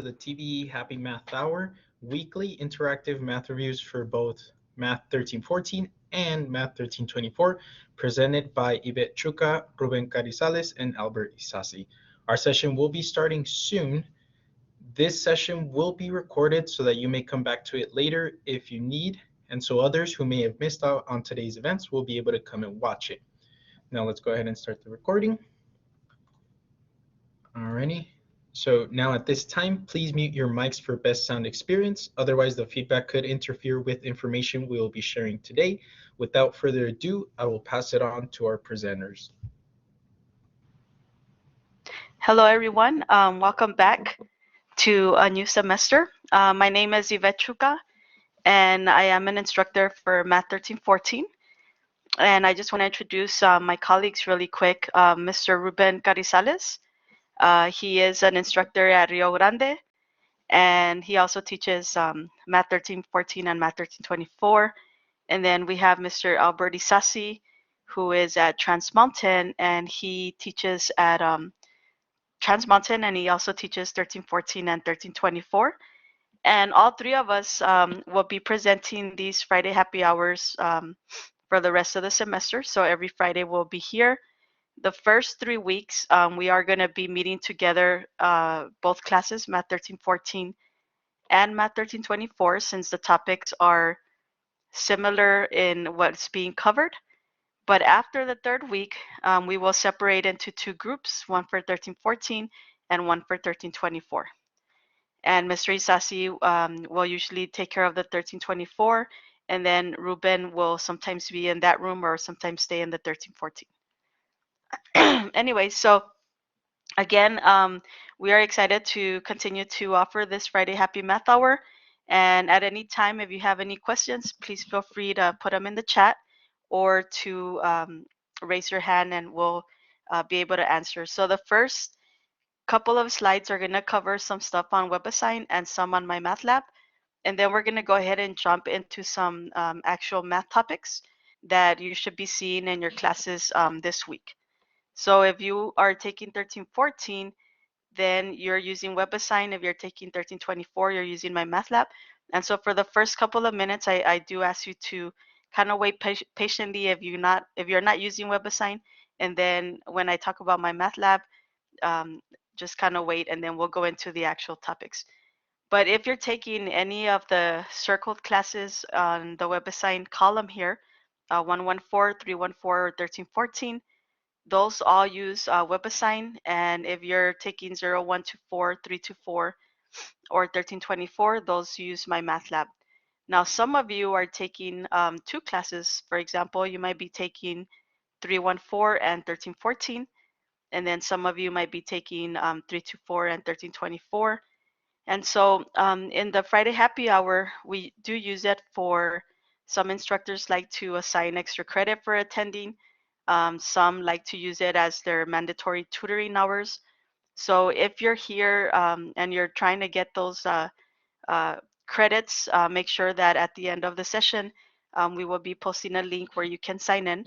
the TVE Happy Math Hour, weekly interactive math reviews for both Math 1314 and Math 1324, presented by Yvette Chuca, Ruben Carizales, and Albert Isasi. Our session will be starting soon. This session will be recorded so that you may come back to it later if you need, and so others who may have missed out on today's events will be able to come and watch it. Now let's go ahead and start the recording. Alrighty. So now at this time, please mute your mics for best sound experience. Otherwise, the feedback could interfere with information we will be sharing today. Without further ado, I will pass it on to our presenters. Hello, everyone. Welcome back to a new semester. My name is Yvette Chuca, and I am an instructor for Math 1314. And I just want to introduce my colleagues really quick. Mr. Ruben Carizales. He is an instructor at Rio Grande, and he also teaches Math 1314 and Math 1324. And then we have Mr. Albert Isasi, who is at Trans Mountain, and he teaches at Trans Mountain, and he also teaches 1314 and 1324. And all three of us will be presenting these Friday happy hours for the rest of the semester. So every Friday we'll be here. The first 3 weeks, we are going to be meeting together both classes, Math 1314 and Math 1324, since the topics are similar in what's being covered. But after the third week, we will separate into two groups, one for 1314 and one for 1324. And Mr. Isasi will usually take care of the 1324, and then Ruben will sometimes be in that room or sometimes stay in the 1314. Anyway, so again, we are excited to continue to offer this Friday Happy Math Hour. And at any time, if you have any questions, please feel free to put them in the chat or to raise your hand, and we'll be able to answer. So the first couple of slides are going to cover some stuff on Webassign and some on my math lab. And then we're going to go ahead and jump into some actual math topics that you should be seeing in your classes this week. So if you are taking 1314, then you're using Webassign. If you're taking 1324, you're using my math lab. And so for the first couple of minutes, I do ask you to kind of wait patiently if you're not using Webassign. And then when I talk about my math lab, just kind of wait, and then we'll go into the actual topics. But if you're taking any of the circled classes on the Webassign column here, 114, 314, or 1314, those all use Webassign. And if you're taking 0124, 324, or 1324, those use my math lab. Now, some of you are taking two classes. For example, you might be taking 314 and 1314. And then some of you might be taking 324 and 1324. And so in the Friday Happy Hour, we do use it for some instructors like to assign extra credit for attending. Some like to use it as their mandatory tutoring hours. So if you're here and you're trying to get those credits, make sure that at the end of the session, we will be posting a link where you can sign in.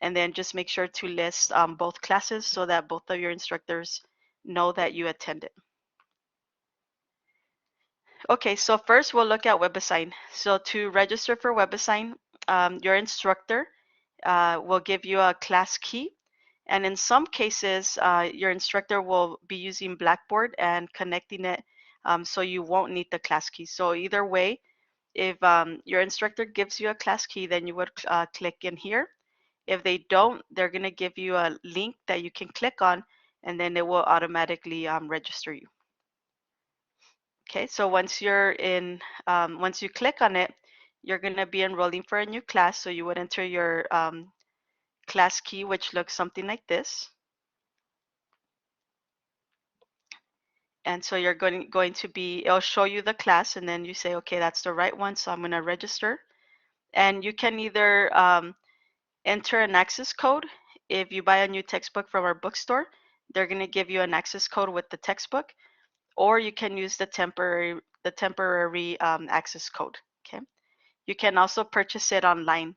And then just make sure to list both classes so that both of your instructors know that you attended. Okay, so first we'll look at Webassign. So to register for Webassign, your instructor will give you a class key. And in some cases, your instructor will be using Blackboard and connecting it so you won't need the class key. So either way, if your instructor gives you a class key, then you would click in here. If they don't, they're going to give you a link that you can click on, and then it will automatically register you. Okay, so once you're in, once you click on it, you're going to be enrolling for a new class. So you would enter your class key, which looks something like this. And so you're going to be, it'll show you the class, and then you say, okay, that's the right one, so I'm going to register. And you can either enter an access code. If you buy a new textbook from our bookstore, they're going to give you an access code with the textbook, or you can use the temporary access code. Okay. You can also purchase it online.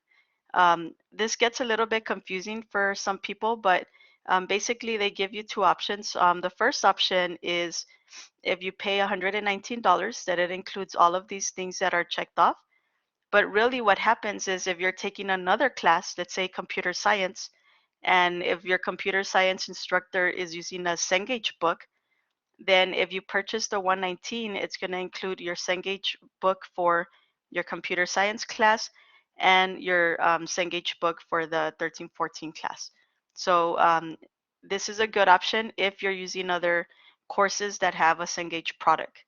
This gets a little bit confusing for some people, but Basically, they give you two options. The first option is if you pay $119, that it includes all of these things that are checked off. But really what happens is if you're taking another class, let's say computer science, and if your computer science instructor is using a Cengage book, then if you purchase the 119, it's going to include your Cengage book for your computer science class and your Cengage book for the 1314 class. So this is a good option if you're using other courses that have a Cengage product.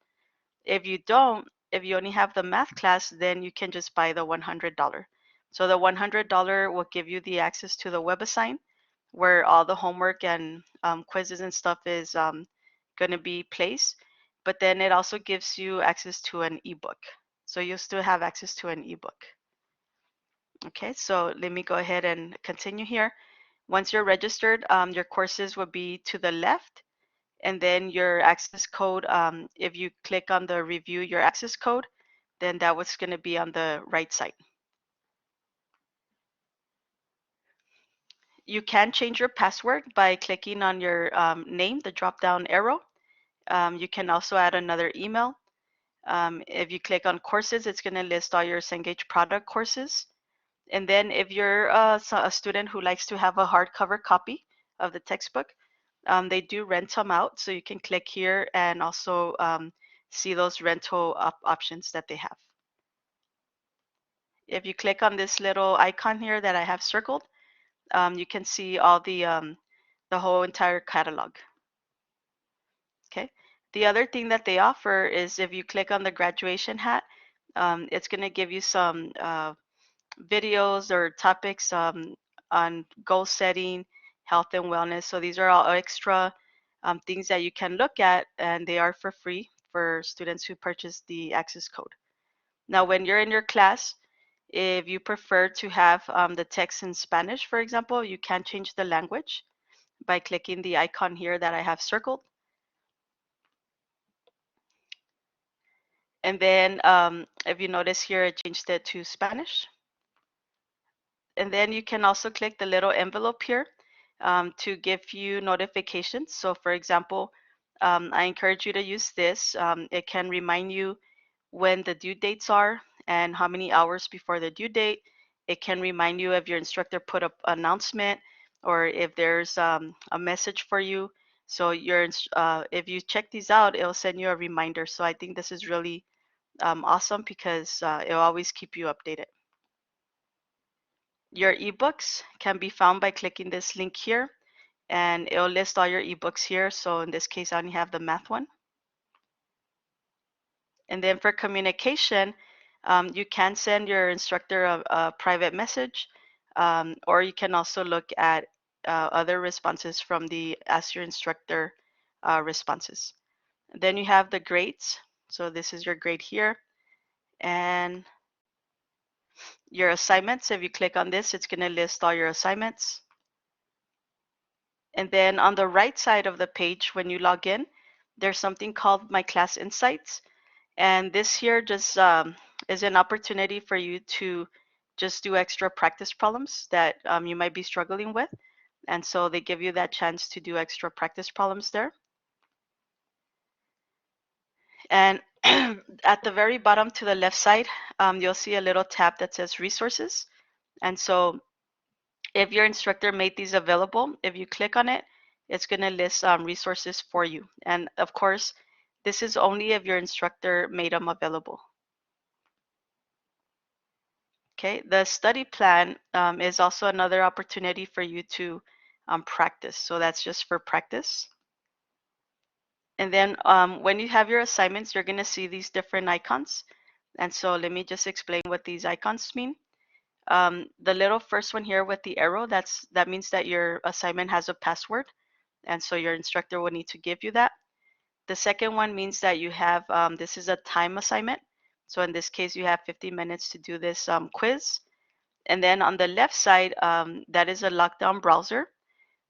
If you don't, if you only have the math class, then you can just buy the $100. So the $100 will give you the access to the Webassign, where all the homework and quizzes and stuff is going to be placed. But then it also gives you access to an ebook. So you'll still have access to an ebook. Okay, so let me go ahead and continue here. Once you're registered, your courses will be to the left, and then your access code, if you click on the review your access code, then that was going to be on the right side. You can change your password by clicking on your name, the drop down arrow. You can also add another email. If you click on courses, it's going to list all your Cengage product courses. And then if you're a student who likes to have a hardcover copy of the textbook, they do rent them out. So you can click here and also see those rental options that they have. If you click on this little icon here that I have circled, you can see all the whole entire catalog. Okay. The other thing that they offer is if you click on the graduation hat, it's going to give you some videos or topics on goal setting, health and wellness. So these are all extra things that you can look at, and they are for free for students who purchase the access code. Now, when you're in your class, if you prefer to have the text in Spanish, for example, you can change the language by clicking the icon here that I have circled. And then if you notice here, I changed it to Spanish. And then you can also click the little envelope here to give you notifications. So for example, I encourage you to use this. It can remind you when the due dates are and how many hours before the due date. It can remind you if your instructor put up an announcement or if there's a message for you. So if you check these out, it'll send you a reminder. So I think this is really awesome because it'll always keep you updated. Your ebooks can be found by clicking this link here, and it'll list all your ebooks here. So in this case, I only have the math one. And then for communication, you can send your instructor a private message, or you can also look at other responses from the Ask Your Instructor responses. Then you have the grades. So this is your grade here. And your assignments, if you click on this, it's going to list all your assignments. And then on the right side of the page, when you log in, there's something called My Class Insights. And this here just is an opportunity for you to just do extra practice problems that you might be struggling with. And so they give you that chance to do extra practice problems there. And at the very bottom to the left side, you'll see a little tab that says resources. And so if your instructor made these available, if you click on it, it's going to list resources for you. And of course, this is only if your instructor made them available. Okay, the study plan is also another opportunity for you to practice. So that's just for practice. And then when you have your assignments, you're going to see these different icons. And so let me just explain what these icons mean. The little first one here with the arrow, that means that your assignment has a password. And so your instructor will need to give you that. The second one means that you have, this is a time assignment. So in this case, you have 50 minutes to do this quiz. And then on the left side, that is a lockdown browser.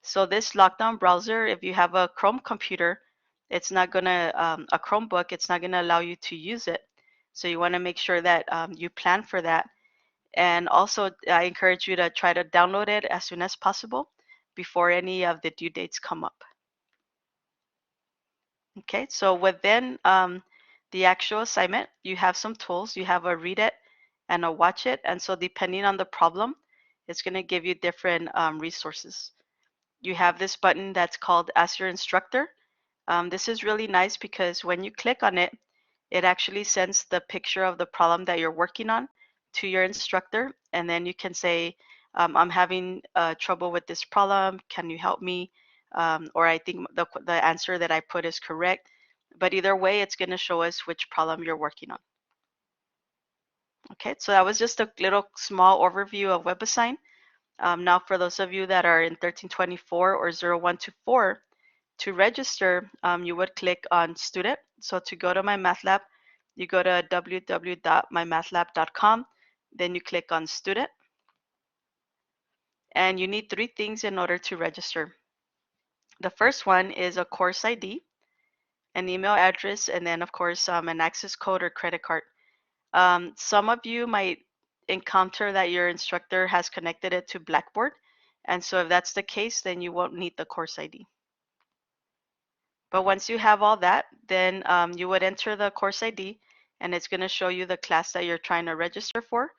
So this lockdown browser, if you have a Chrome computer, it's not gonna, a Chromebook, it's not gonna allow you to use it. So you wanna make sure that you plan for that. And also, I encourage you to try to download it as soon as possible before any of the due dates come up. Okay, so within the actual assignment, you have some tools. You have a read it and a watch it. And so depending on the problem, it's going to give you different resources. You have this button that's called Ask Your Instructor. This is really nice because when you click on it, it actually sends the picture of the problem that you're working on to your instructor. And then you can say, I'm having trouble with this problem. Can you help me? Or I think the answer that I put is correct. But either way, it's going to show us which problem you're working on. Okay, so that was just a little small overview of Webassign. Now, for those of you that are in 1324 or 0124, to register, you would click on Student. So to go to My Math Lab, you go to www.mymathlab.com. Then you click on Student. And you need 3 things in order to register. The first one is a course ID, an email address, and then, of course, an access code or credit card. Some of you might encounter that your instructor has connected it to Blackboard. And so if that's the case, then you won't need the course ID. But once you have all that, then you would enter the course ID, and it's going to show you the class that you're trying to register for.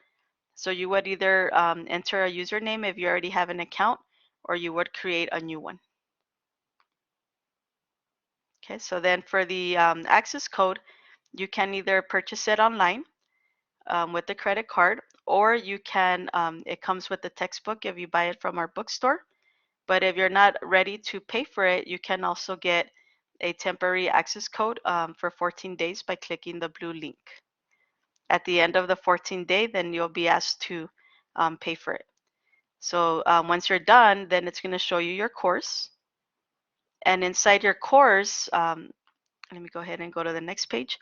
So you would either enter a username if you already have an account, or you would create a new one. Okay, so then for the access code, you can either purchase it online with the credit card, or you can, it comes with the textbook if you buy it from our bookstore. But if you're not ready to pay for it, you can also get a temporary access code for 14 days by clicking the blue link. At the end of the 14th day, then you'll be asked to pay for it. So once you're done, then it's going to show you your course. And inside your course, let me go ahead and go to the next page.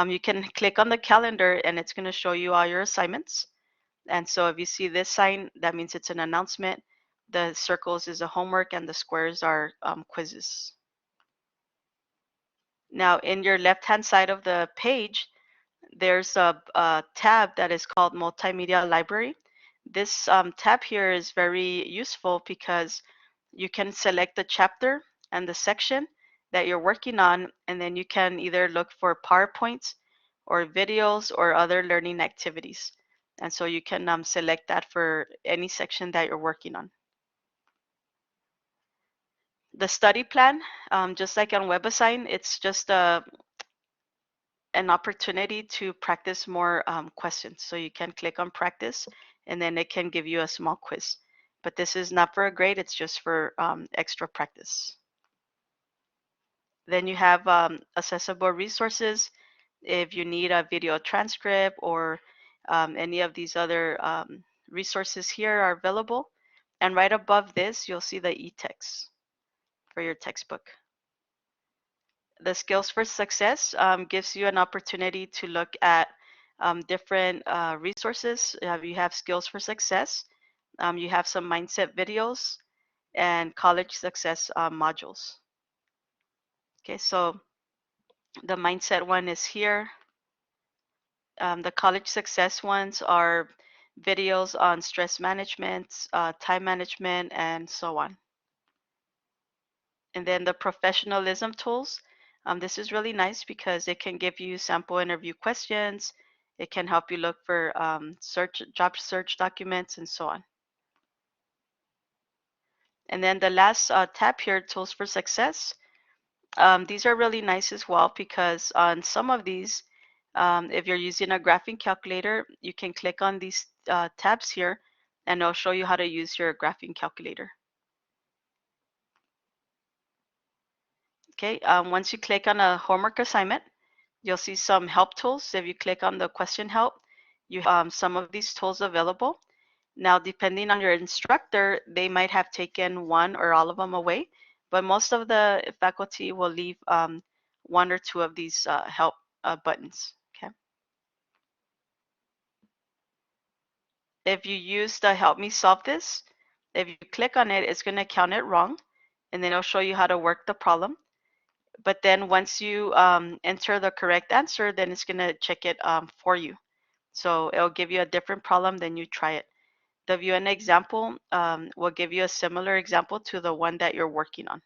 You can click on the calendar, and it's going to show you all your assignments. And so if you see this sign, that means it's an announcement. The circles is a homework, and the squares are quizzes. Now, in your left-hand side of the page, there's a tab that is called Multimedia Library. This tab here is very useful because you can select the chapter and the section that you're working on, and then you can either look for PowerPoints or videos or other learning activities. And so you can select that for any section that you're working on. The study plan, just like on Webassign, it's just an opportunity to practice more questions. So you can click on practice, and then it can give you a small quiz. But this is not for a grade, it's just for extra practice. Then you have accessible resources. If you need a video transcript or any of these other resources here are available. And right above this, you'll see the e-text for your textbook. The Skills for Success gives you an opportunity to look at different resources. You have Skills for Success. You have some mindset videos and college success modules. Okay, so the mindset one is here. The college success ones are videos on stress management, time management, and so on. And then the professionalism tools. This is really nice because it can give you sample interview questions. It can help you look for job search documents and so on. And then the last tab here, Tools for Success. These are really nice as well because on some of these, if you're using a graphing calculator, you can click on these tabs here, and it'll show you how to use your graphing calculator. Okay, once you click on a homework assignment, you'll see some help tools. If you click on the question help, you have some of these tools available. Now, depending on your instructor, they might have taken one or all of them away, but most of the faculty will leave one or two of these help buttons. Okay. If you use the help me solve this, if you click on it, it's going to count it wrong, and then it'll show you how to work the problem. But then once you enter the correct answer, then it's going to check it for you. So it'll give you a different problem, then you try it. the view and example will give you a similar example to the one that you're working on.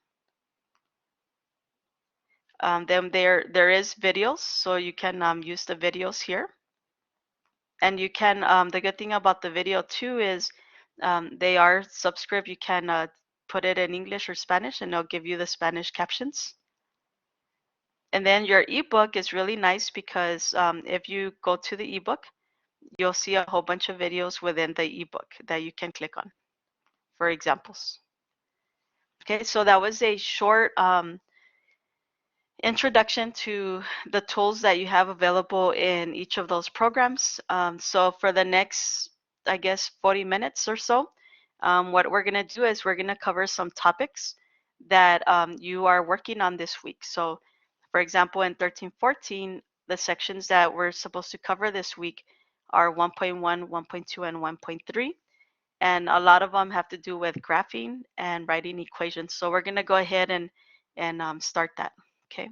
Then there is videos, so you can use the videos here. And you can, the good thing about the video too is they are subscript. You can put it in English or Spanish and they'll give you the Spanish captions. And then your ebook is really nice because if you go to the ebook, you'll see a whole bunch of videos within the ebook that you can click on for examples. Okay, so that was a short introduction to the tools that you have available in each of those programs. So for the next, I guess, 40 minutes or so, what we're going to do is we're going to cover some topics that you are working on this week. So for example, in 1314, the sections that we're supposed to cover this week are 1.1, 1.2, and 1.3. And a lot of them have to do with graphing and writing equations. So we're going to go ahead and start that. Okay.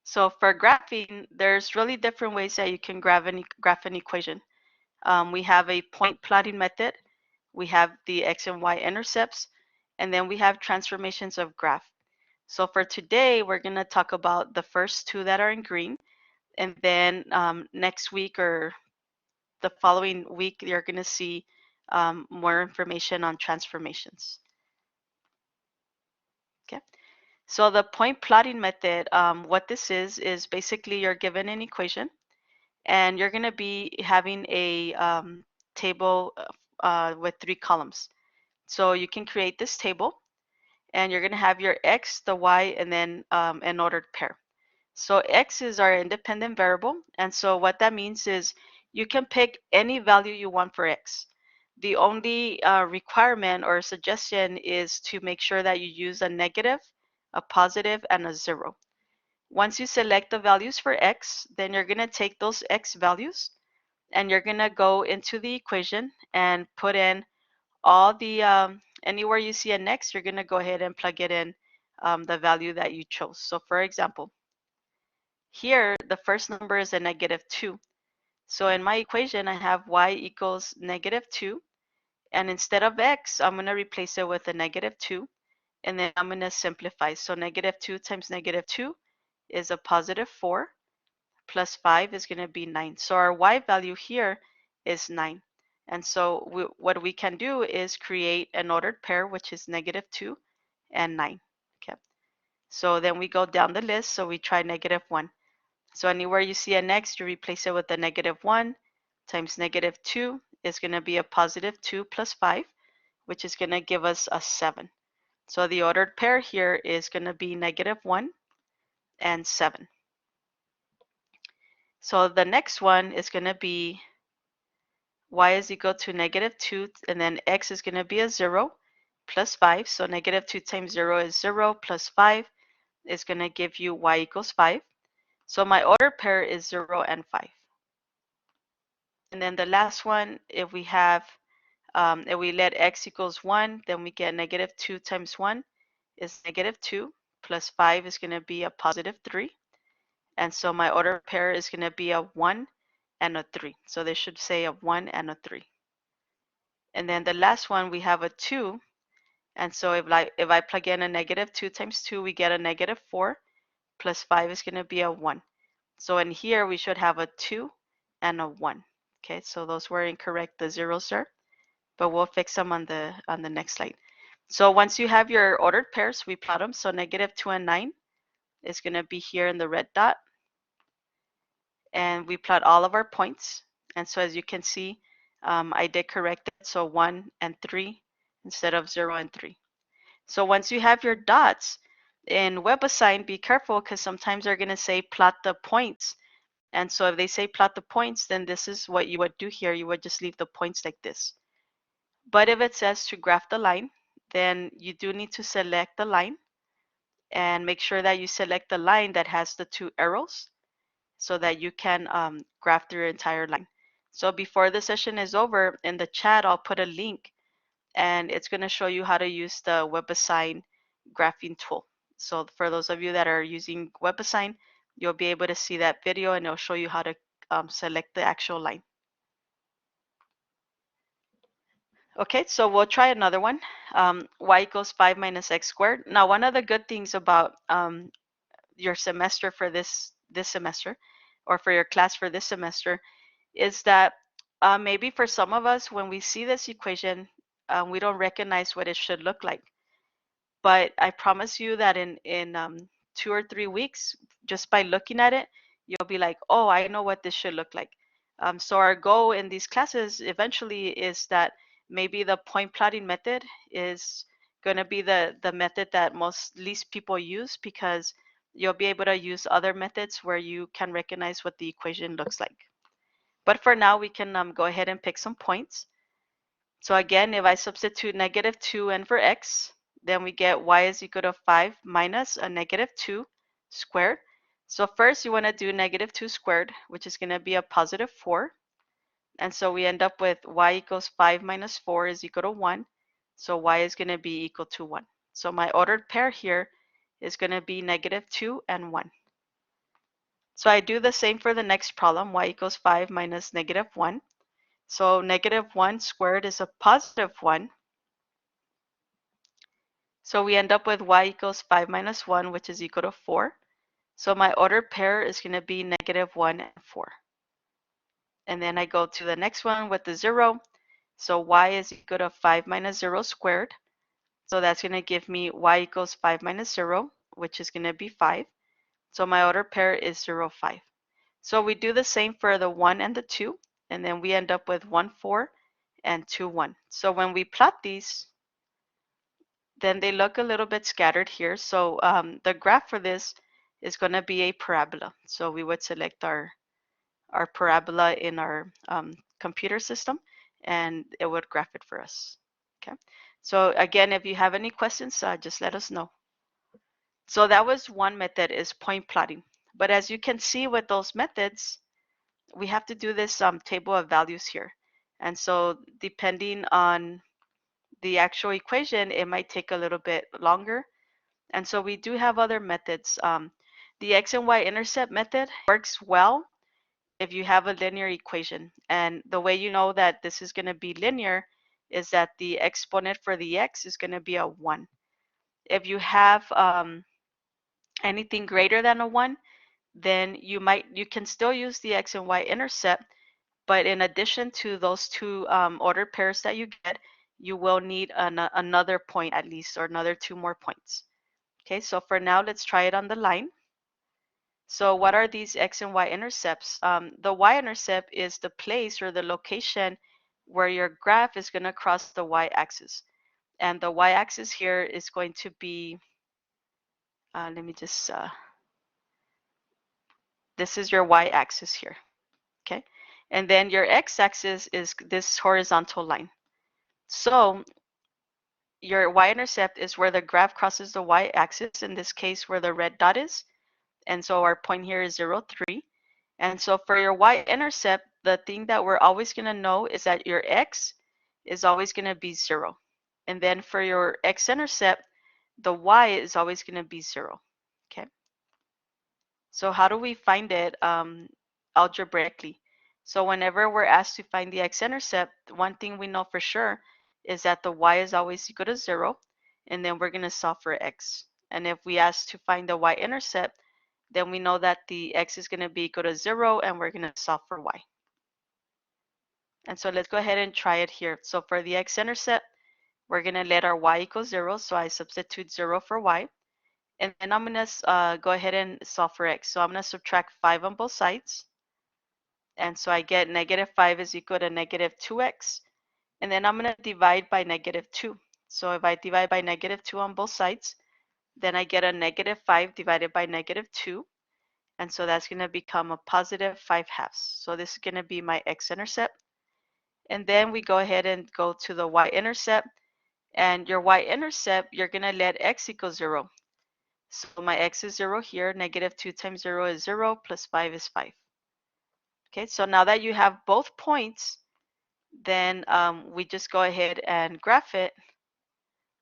So for graphing, there's really different ways that you can graph an equation. We have a point plotting method. We have the X and Y intercepts, and then we have transformations of graph. So for today, we're going to talk about the first two that are in green, and then next week or the following week, you're going to see more information on transformations. Okay. So the point plotting method, what this is basically you're given an equation, and you're going to be having a table with 3 columns. So you can create this table, and you're going to have your X, the Y, and then an ordered pair. So X is our independent variable, and so what that means is you can pick any value you want for X. The only requirement or suggestion is to make sure that you use a negative, a positive, and a 0. Once you select the values for X, then you're going to take those X values and you're going to go into the equation and put in all the, anywhere you see an X, you're going to go ahead and plug it in the value that you chose. So for example, here the first number is a -2. So in my equation, I have Y equals -2. And instead of X, I'm going to replace it with a -2. And then I'm going to simplify. So -2 times -2 is a +4, plus 5 is going to be 9. So our Y value here is 9. And so what we can do is create an ordered pair, which is -2 and 9. Okay. So then we go down the list. So we try -1. So anywhere you see an X, you replace it with a -1 times -2 is going to be a +2 plus 5, which is going to give us a 7. So the ordered pair here is going to be -1 and 7. So the next one is going to be Y is equal to -2, and then X is going to be a 0 plus 5. So -2 times 0 is 0 plus 5 is going to give you Y equals 5. So my ordered pair is 0 and 5. And then the last one, if we let X equals 1, then we get -2 times 1 is -2 plus 5 is going to be a +3. And so my ordered pair is going to be a 1 and a 3. So they should say a 1 and a 3. And then the last one, we have a 2. And so if I plug in a -2 times 2, we get a -4 plus 5 is going to be a 1. So in here, we should have a 2 and a 1. Okay, so those were incorrect, the zeros there, but we'll fix them on the next slide. So once you have your ordered pairs, we plot them. So -2 and 9 is going to be here in the red dot. And we plot all of our points. And so as you can see, I did correct it. So 1 and 3 instead of 0 and 3. So once you have your dots in Webassign, be careful because sometimes they're going to say plot the points. And so if they say plot the points, then this is what you would do here. You would just leave the points like this. But if it says to graph the line, then you do need to select the line and make sure that you select the line that has the 2 arrows so that you can graph through your entire line. So before the session is over, in the chat, I'll put a link and it's going to show you how to use the Webassign graphing tool. So for those of you that are using Webassign, you'll be able to see that video and it'll show you how to select the actual line. Okay, so we'll try another one. Y equals 5 minus x squared. Now, one of the good things about your semester for this semester, or for your class for this semester, is that maybe for some of us, when we see this equation, we don't recognize what it should look like. But I promise you that in 2 or 3 weeks, just by looking at it, you'll be like, oh, I know what this should look like. So our goal in these classes eventually is that maybe the point plotting method is going to be the method that least people use, because you'll be able to use other methods where you can recognize what the equation looks like. But for now, we can go ahead and pick some points. So again, if I substitute -2 and for x, then we get y is equal to 5 minus a -2 squared. So first you want to do -2 squared, which is going to be a +4. And so we end up with y equals 5 minus 4 is equal to 1. So y is going to be equal to 1. So my ordered pair here is going to be -2 and 1. So I do the same for the next problem, y equals 5 minus -1. So -1 squared is a +1. So we end up with y equals 5 minus 1, which is equal to 4. So my ordered pair is going to be -1 and 4. And then I go to the next one with the 0. So y is equal to 5 minus 0 squared. So that's going to give me y equals 5 minus 0, which is going to be 5. So my ordered pair is 0, 5. So we do the same for the 1 and the 2. And then we end up with 1, 4 and 2, 1. So when we plot these, then they look a little bit scattered here. So the graph for this is going to be a parabola. So we would select our parabola in our computer system, and it would graph it for us. Okay. So again, if you have any questions, just let us know. So that was one method, is point plotting. But as you can see with those methods, we have to do this table of values here. And so depending on the actual equation, it might take a little bit longer. And so we do have other methods. The X and Y-intercept method works well if you have a linear equation. And the way you know that this is going to be linear is that the exponent for the x is going to be a 1. If you have anything greater than a 1, then you can still use the X and Y-intercept, but in addition to those two ordered pairs that you get, you will need another point at least, or another 2 more points. Okay, so for now, let's try it on the line. So what are these X and Y-intercepts? The Y-intercept is the place or the location where your graph is going to cross the Y-axis. And the Y-axis here is going to be, let me just, this is your Y-axis here. Okay, and then your X-axis is this horizontal line. So your Y-intercept is where the graph crosses the Y-axis, in this case where the red dot is. And so our point here is 0, 3. And so for your Y-intercept, the thing that we're always going to know is that your X is always going to be 0. And then for your X-intercept, the Y is always going to be 0. Okay. So how do we find it algebraically? So whenever we're asked to find the X-intercept, one thing we know for sure is that the Y is always equal to 0. And then we're going to solve for X. And if we ask to find the Y-intercept, then we know that the X is going to be equal to 0, and we're going to solve for Y. And so let's go ahead and try it here. So for the X-intercept, we're going to let our Y equal 0. So I substitute 0 for Y. And then I'm going to go ahead and solve for X. So I'm going to subtract 5 on both sides. And so I get -5 is equal to -2x. And then I'm going to divide by -2. So if I divide by -2 on both sides, then I get a -5 divided by -2. And so that's going to become a +5/2. So this is going to be my X-intercept. And then we go ahead and go to the Y-intercept. And your Y-intercept, you're going to let x equal 0. So my x is 0 here. -2 times 0 is 0, plus 5 is 5. Okay, so now that you have both points, then we just go ahead and graph it.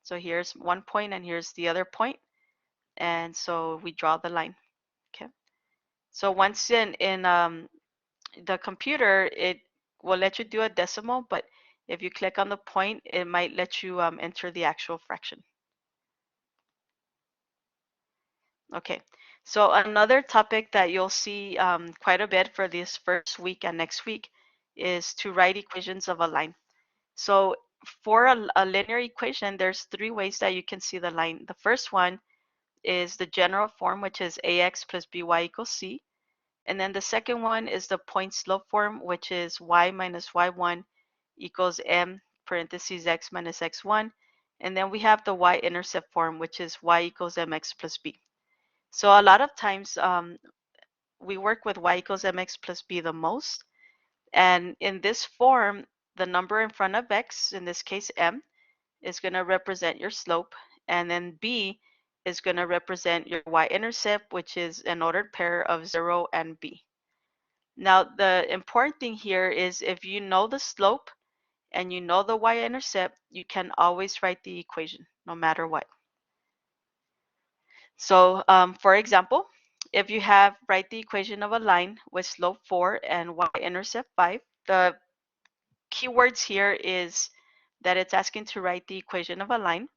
So here's one point and here's the other point. And so we draw the line. Okay. So once in the computer, it will let you do a decimal, but if you click on the point, it might let you enter the actual fraction. Okay, so another topic that you'll see quite a bit for this first week and next week is to write equations of a line. So for a linear equation, there's three ways that you can see the line. The first one is the general form, which is ax plus by equals c. And then the second one is the point slope form, which is y minus y1 equals m parentheses x minus x1. And then we have the y-intercept form, which is y equals mx plus b. So a lot of times we work with y equals mx plus b the most. And in this form, the number in front of x, in this case m, is going to represent your slope. And then b is going to represent your y-intercept, which is an ordered pair of 0 and b. Now, the important thing here is if you know the slope and you know the y-intercept, you can always write the equation no matter what. So for example, if you write the equation of a line with slope 4 and y-intercept 5, the keywords here is that it's asking to write the equation of a line.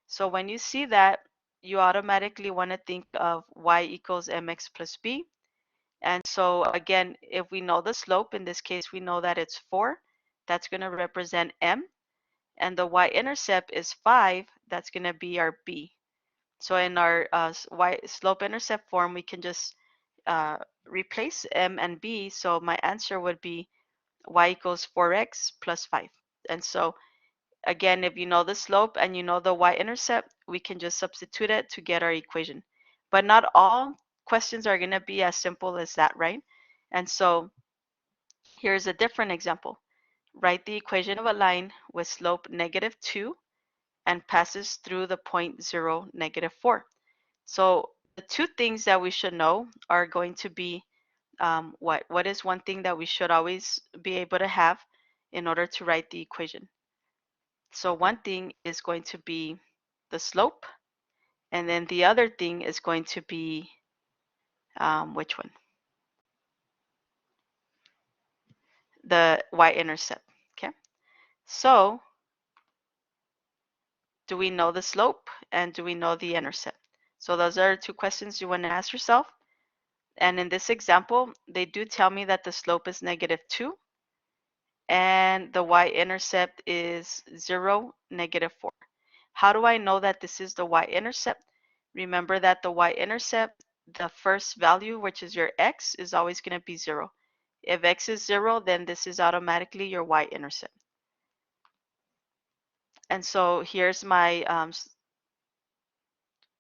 So when you see that, you automatically want to think of y equals mx plus b. And so again, if we know the slope, in this case, we know that it's 4, that's going to represent m. And the y-intercept is 5, that's going to be our b. So in our slope-intercept form, we can just replace m and b. So my answer would be y equals 4x plus 5. And so again, if you know the slope and you know the y-intercept, we can just substitute it to get our equation. But not all questions are going to be as simple as that, right? And so here's a different example. Write the equation of a line with slope -2 and passes through the point 0, -4. So the two things that we should know are going to be what is one thing that we should always be able to have in order to write the equation. So one thing is going to be the slope, and then the other thing is going to be which one? The y-intercept. Okay. So do we know the slope and do we know the intercept? So those are two questions you want to ask yourself. And in this example, they do tell me that the slope is -2 and the y-intercept is 0, -4. How do I know that this is the y-intercept? Remember that the y-intercept, the first value, which is your x, is always going to be 0. If x is 0, then this is automatically your y-intercept. And so here's my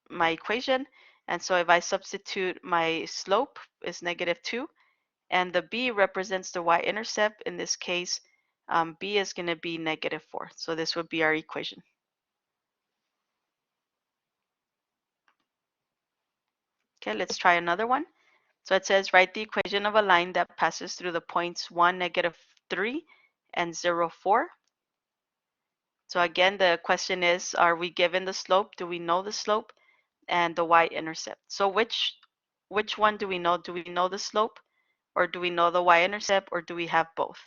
my equation. And so if I substitute my slope is -2 and the b represents the y-intercept, in this case, b is going to be -4. So this would be our equation. Okay, let's try another one. So it says write the equation of a line that passes through the points 1, -3 and 0, 4. So again, the question is, are we given the slope? Do we know the slope? And the y-intercept. So which one do we know? Do we know the slope, or do we know the y-intercept, or do we have both?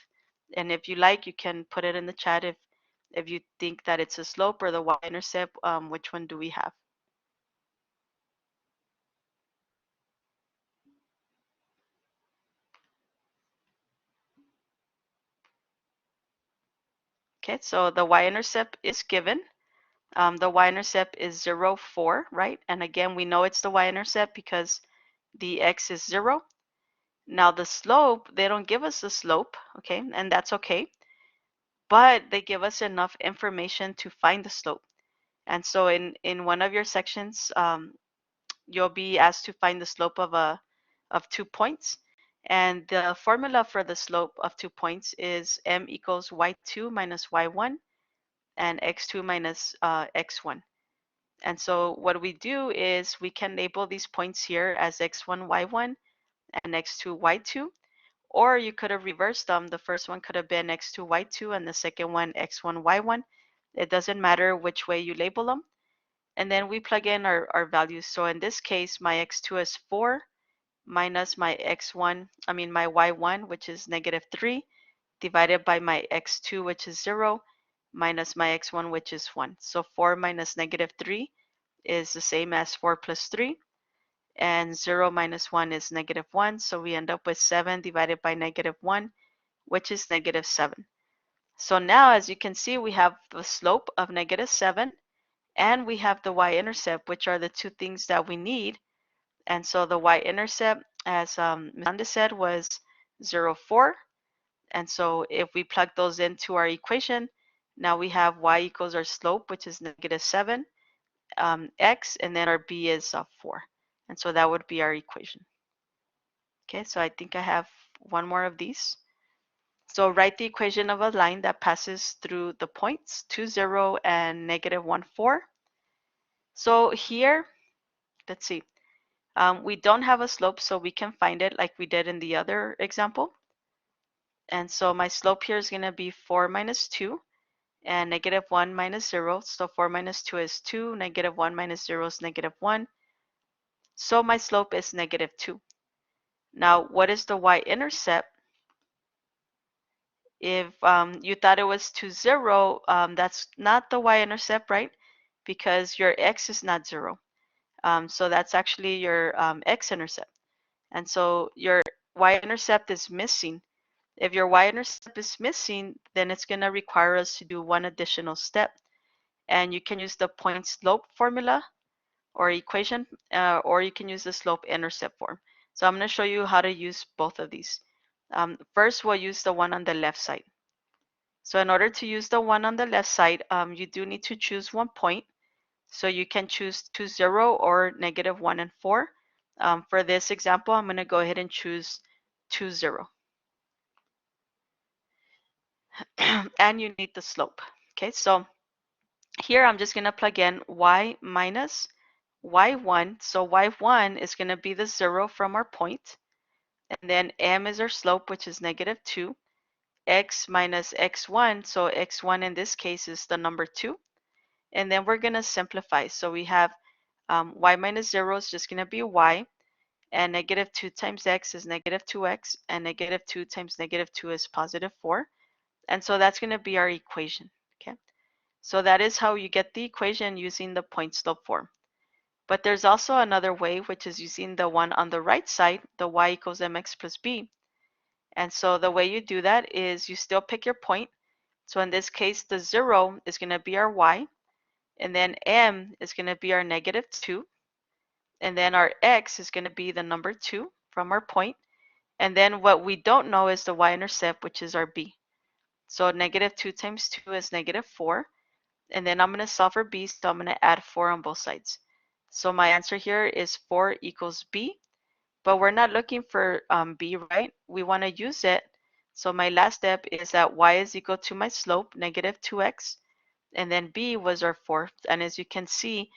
And if you like, you can put it in the chat if you think that it's a slope or the y-intercept, which one do we have? Okay, so the y-intercept is given. The y-intercept is 0, 4, right? And again, we know it's the y-intercept because the x is 0. Now the slope, they don't give us the slope, okay? And that's okay. But they give us enough information to find the slope. And so in one of your sections, you'll be asked to find the slope of 2 points. And the formula for the slope of 2 points is m equals y2 minus y1 and x2 minus x1. And so what we do is we can label these points here as x1, y1 and x2, y2. Or you could have reversed them. The first one could have been x2, y2 and the second one x1, y1. It doesn't matter which way you label them. And then we plug in our values. So in this case, my x2 is 4 minus my my y1, which is -3, divided by my x2, which is 0, minus my x1, which is 1. So 4 minus -3 is the same as 4 plus 3, and 0 minus 1 is -1, so we end up with 7 divided by -1, which is -7. So now, as you can see, we have the slope of -7, and we have the y-intercept, which are the two things that we need. And so the y-intercept, as Ms. said, was 0, 4. And so if we plug those into our equation, now we have y equals our slope, which is -7, x, and then our b is 4. And so that would be our equation. Okay, so I think I have one more of these. So write the equation of a line that passes through the points 2, 0, and -1, 4. So here, let's see. We don't have a slope, so we can find it like we did in the other example. And so my slope here is going to be 4 minus 2, and -1 minus 0. So 4 minus 2 is 2, -1 minus 0 is -1. So my slope is -2. Now, what is the y-intercept? If you thought it was 2, 0, that's not the y-intercept, right? Because your x is not 0. So that's actually your x-intercept. And so your y-intercept is missing. If your y-intercept is missing, then it's going to require us to do one additional step. And you can use the point slope formula or equation, or you can use the slope-intercept form. So I'm going to show you how to use both of these. First, we'll use the one on the left side. So in order to use the one on the left side, you do need to choose one point. So you can choose 2, 0 or -1 and 4. For this example, I'm going to go ahead and choose 2, 0. And you need the slope. Okay, so here I'm just going to plug in y minus y1. So y1 is going to be the 0 from our point. And then m is our slope, which is -2. X minus x1. So x1 in this case is the number 2. And then we're going to simplify. So we have y minus 0 is just going to be y. And -2 times x is -2x. And -2 times -2 is +4. And so that's going to be our equation. Okay. So that is how you get the equation using the point slope form. But there's also another way, which is using the one on the right side, the y equals mx plus b. And so the way you do that is you still pick your point. So in this case, the 0 is going to be our y. And then m is going to be our -2. And then our x is going to be the number 2 from our point. And then what we don't know is the y-intercept, which is our b. So -2 times 2 is -4. And then I'm going to solve for b, so I'm going to add 4 on both sides. So my answer here is 4 equals b. But we're not looking for b, right? We want to use it. So my last step is that y is equal to my slope, -2x. And then b was our 4. And as you can see,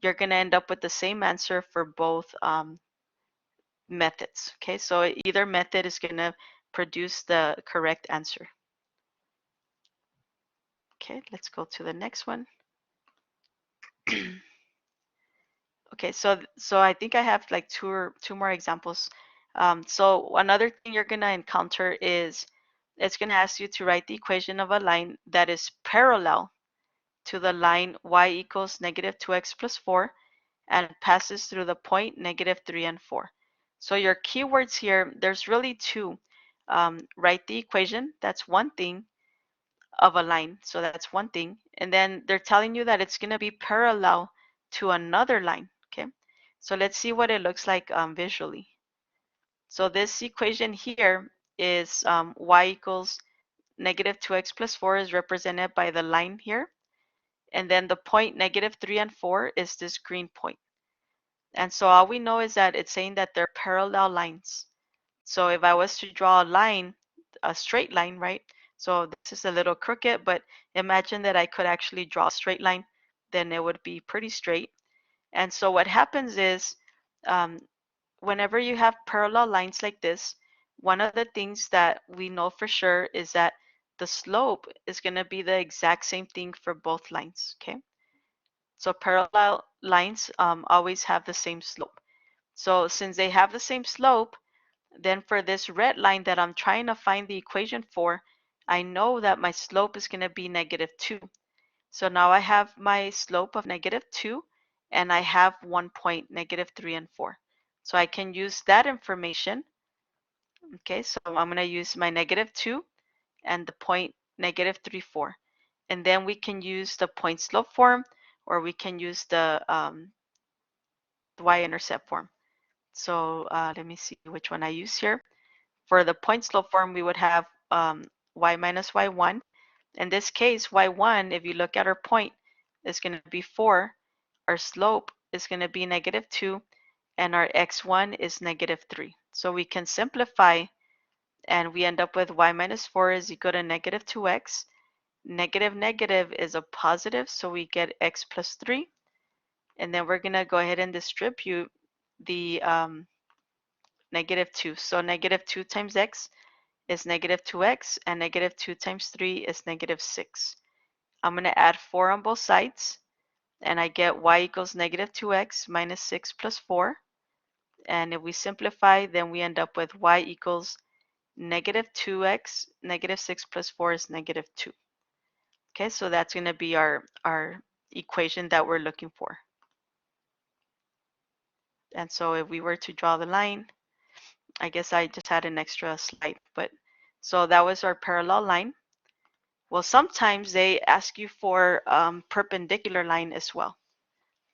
you're going to end up with the same answer for both methods. Okay, so either method is going to produce the correct answer. Okay, let's go to the next one. Okay, so I think I have like two more examples. So another thing you're gonna encounter is it's gonna ask you to write the equation of a line that is parallel to the line y equals -2x plus 4 and passes through the point -3 and 4. So your keywords here, there's really two. Write the equation, that's one thing, of a line. So that's one thing. And then they're telling you that it's going to be parallel to another line. Okay. So let's see what it looks like visually. So this equation here is y equals -2x plus 4 is represented by the line here. And then the point -3 and 4 is this green point. And so all we know is that it's saying that they're parallel lines. So if I was to draw a line, a straight line, right? So this is a little crooked, but imagine that I could actually draw a straight line, then it would be pretty straight. And so what happens is whenever you have parallel lines like this, one of the things that we know for sure is that the slope is going to be the exact same thing for both lines, okay? So parallel lines always have the same slope. So since they have the same slope, then for this red line that I'm trying to find the equation for, I know that my slope is going to be -2. So now I have my slope of -2, and I have 1 point, -3 and 4. So I can use that information. Okay, so I'm going to use my -2 and the point -3, 4. And then we can use the point slope form, or we can use the Y-intercept form. So let me see which one I use here. For the point slope form, we would have y minus y1. In this case, y1, if you look at our point, is going to be 4. Our slope is going to be -2, and our x1 is -3. So we can simplify, and we end up with y minus 4 is equal to -2x. Negative negative is a positive, so we get x plus 3. And then we're going to go ahead and distribute the -2. So -2 times x is -2x, and -2 times 3 is -6. I'm going to add 4 on both sides, and I get y equals -2x minus 6 plus 4. And if we simplify, then we end up with y equals -2x, -6 plus 4 is -2. Okay, so that's going to be our equation that we're looking for. And so if we were to draw the line, I guess I just had an extra slide, but so that was our parallel line. Well, sometimes they ask you for perpendicular line as well.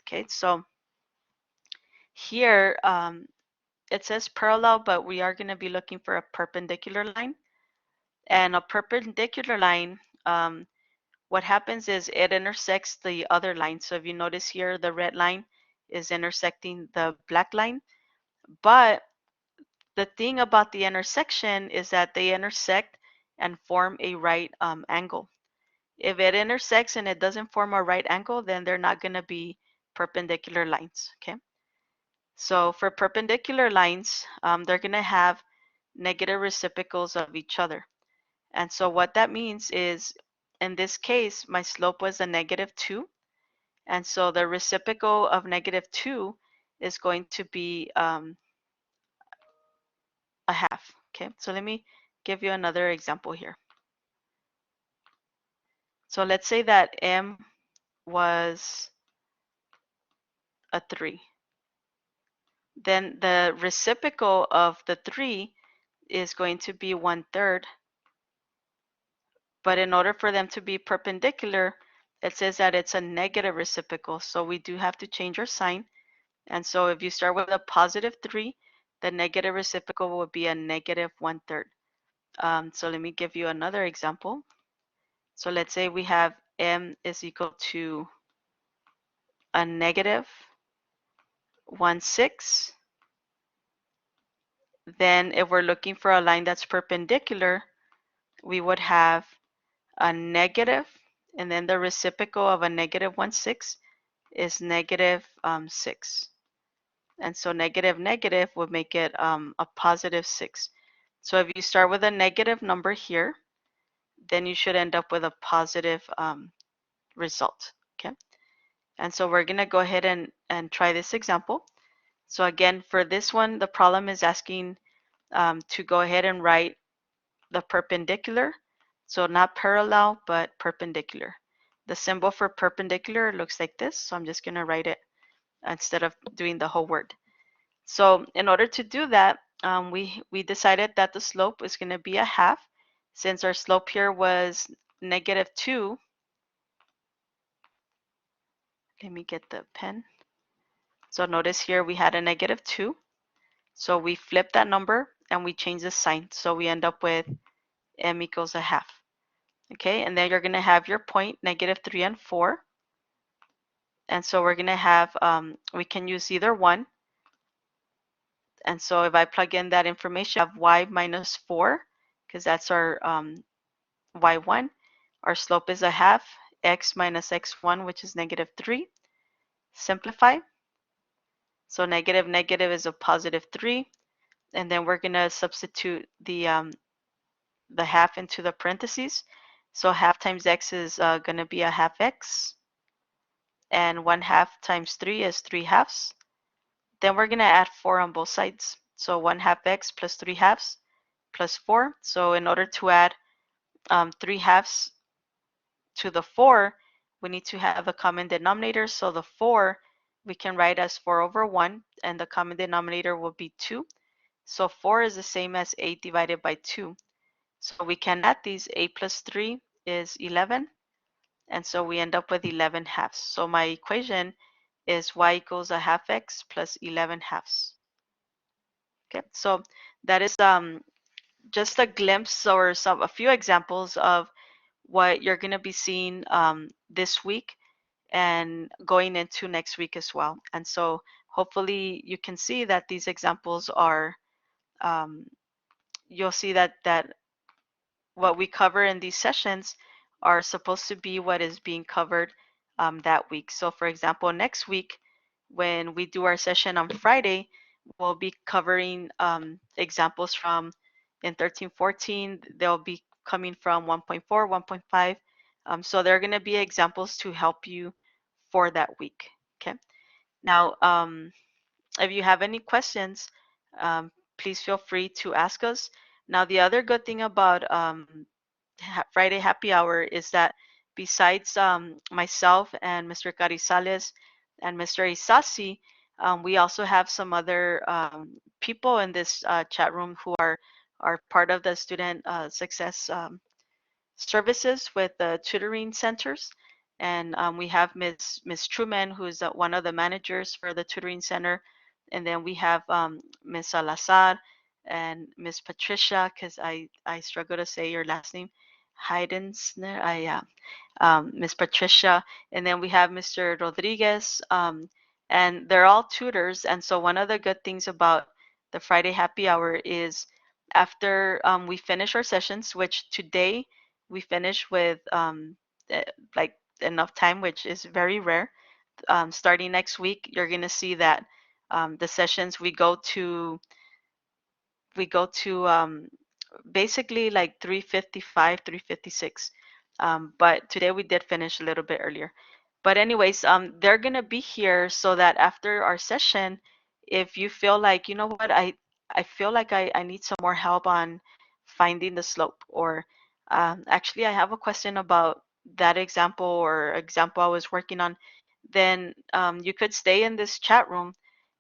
Okay, so here it says parallel, but we are going to be looking for a perpendicular line. And a perpendicular line, what happens is it intersects the other line. So if you notice here, the red line is intersecting the black line. But the thing about the intersection is that they intersect and form a right angle. If it intersects and it doesn't form a right angle, then they're not going to be perpendicular lines. Okay. So for perpendicular lines, they're going to have negative reciprocals of each other. And so what that means is, in this case, my slope was a -2. And so the reciprocal of -2 is going to be a half. Okay, so let me give you another example here. So let's say that m was a 3. Then the reciprocal of the 3 is going to be 1/3. But in order for them to be perpendicular, it says that it's a negative reciprocal. So we do have to change our sign. And so if you start with a +3, the negative reciprocal will be a -1/3. So let me give you another example. So let's say we have m is equal to a -1/6. Then if we're looking for a line that's perpendicular, we would have a negative, and then the reciprocal of a -1/6 is -6. And so negative negative would make it a +6. So if you start with a negative number here, then you should end up with a positive result. Okay. And so we're going to go ahead and try this example. So again, for this one, the problem is asking to go ahead and write the perpendicular. So not parallel, but perpendicular. The symbol for perpendicular looks like this. So I'm just going to write it instead of doing the whole word. So in order to do that, we decided that the slope is going to be a half. Since our slope here was -2, let me get the pen. So notice here we had a -2. So we flip that number and we change the sign. So we end up with m equals a half. Okay, and then you're going to have your point, -3 and 4. And so we're going to have, we can use either one. And so if I plug in that information, I have y minus 4, because that's our y1. Our slope is a half, x minus x1, which is -3. Simplify. So negative negative is a +3. And then we're going to substitute the half into the parentheses. So half times x is going to be a half x. And 1/2 times 3 is 3/2. Then we're going to add 4 on both sides. So 1/2 x plus 3/2 plus 4. So in order to add 3/2 to the 4, we need to have a common denominator. So the 4 we can write as 4 over 1, and the common denominator will be 2. So 4 is the same as 8 divided by 2. So we can add these. 8 plus 3 is 11. And so we end up with 11/2. So my equation is y equals 1/2 x plus 11/2. Okay, so that is just a glimpse or a few examples of what you're going to be seeing this week and going into next week as well. And so hopefully you can see that these examples are, you'll see that what we cover in these sessions are supposed to be what is being covered that week. So for example, next week, when we do our session on Friday, we'll be covering examples from in 1314. They'll be coming from 1.4, 1.5. So they're going to be examples to help you for that week. Okay. Now, if you have any questions, please feel free to ask us. Now, the other good thing about Friday Happy Hour is that besides myself and Mr. Carizales and Mr. Isasi, we also have some other people in this chat room who are part of the student success services with the tutoring centers. And we have Miss Truman, who's one of the managers for the tutoring center. And then we have Miss Salazar and Miss Patricia, because I struggle to say your last name, Heidensner. Miss Patricia, and then we have Mr. Rodriguez, and they're all tutors. And so one of the good things about the Friday Happy Hour is after we finish our sessions, which today we finish with like enough time, which is very rare. Starting next week, you're gonna see that the sessions we go to basically like 3:55, 3:56. But today we did finish a little bit earlier. But anyways, they're gonna be here so that after our session, if you feel like, you know what, I feel like I need some more help on finding the slope, or actually I have a question about that example or example I was working on, then you could stay in this chat room,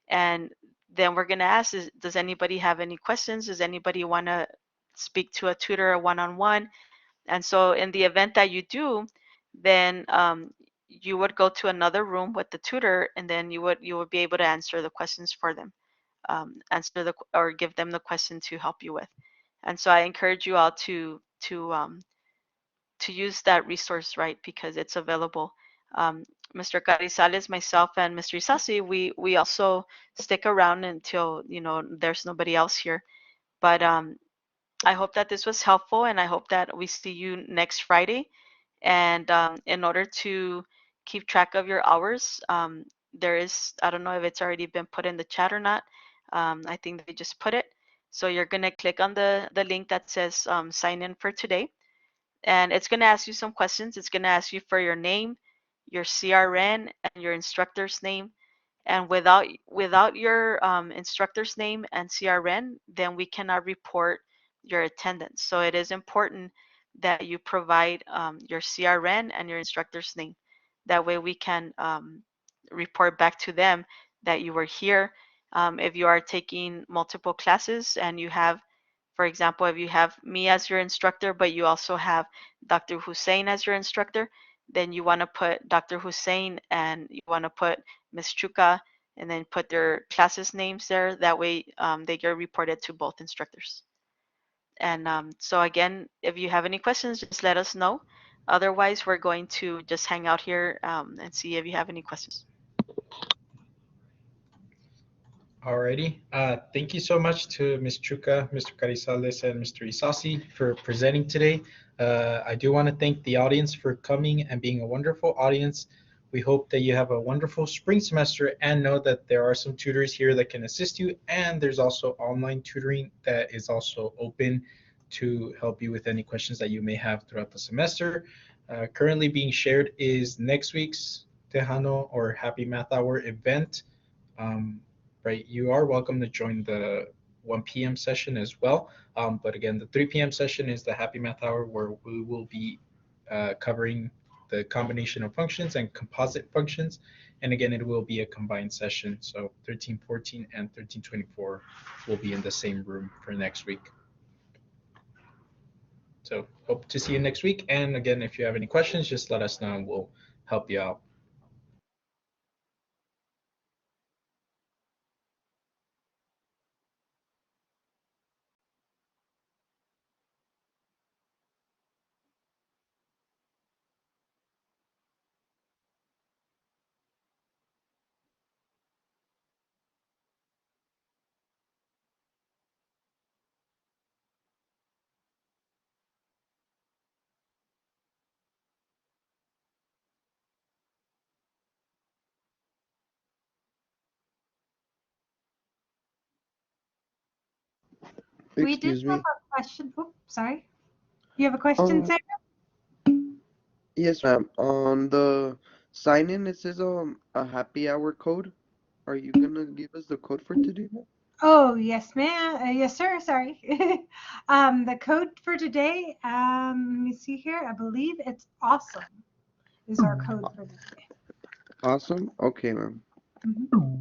and then we're gonna ask, does anybody have any questions? Does anybody want to speak to a tutor one-on-one? And so in the event that you do, then you would go to another room with the tutor, and then you would be able to answer the questions for them, or give them the question to help you with. And so I encourage you all to use that resource, right, because it's available. Mr. Carizales, myself, and Mr. Isasi, we also stick around until there's nobody else here. But I hope that this was helpful, and I hope that we see you next Friday. And in order to keep track of your hours, there is, I don't know if it's already been put in the chat or not. I think they just put it. So you're going to click on the link that says sign in for today. And it's going to ask you some questions. It's going to ask you for your name, your CRN, and your instructor's name. And without your instructor's name and CRN, then we cannot report your attendance. So it is important that you provide your CRN and your instructor's name. That way we can report back to them that you were here. If you are taking multiple classes and you have, for example, if you have me as your instructor, but you also have Dr. Hussein as your instructor, then you want to put Dr. Hussein and you want to put Ms. Chuka, and then put their classes names there. That way they get reported to both instructors. And so again, if you have any questions, just let us know. Otherwise, we're going to just hang out here and see if you have any questions. Alrighty. Thank you so much to Ms. Chuka, Mr. Carizales, and Mr. Isasi for presenting today. I do want to thank the audience for coming and being a wonderful audience. We hope that you have a wonderful spring semester, and know that there are some tutors here that can assist you, and there's also online tutoring that is also open to help you with any questions that you may have throughout the semester. Currently being shared is next week's Tejano or Happy Math Hour event. right? You are welcome to join the 1 p.m. session as well. But again, the 3 p.m. session is the Happy Math Hour, where we will be covering the combination of functions and composite functions. And again, it will be a combined session. So 1314 and 1324 will be in the same room for next week. So hope to see you next week. And again, if you have any questions, just let us know and we'll help you out. We did Excuse have me. a question. Oops, sorry. You have a question, Sarah? Yes, ma'am. On the sign-in, it says a happy hour code. Are you gonna give us the code for today, ma'am? Oh, yes, ma'am. Yes, sir. Sorry. The code for today, let me see here. I believe it's awesome is our code for today. Awesome. Okay, ma'am. Mhm.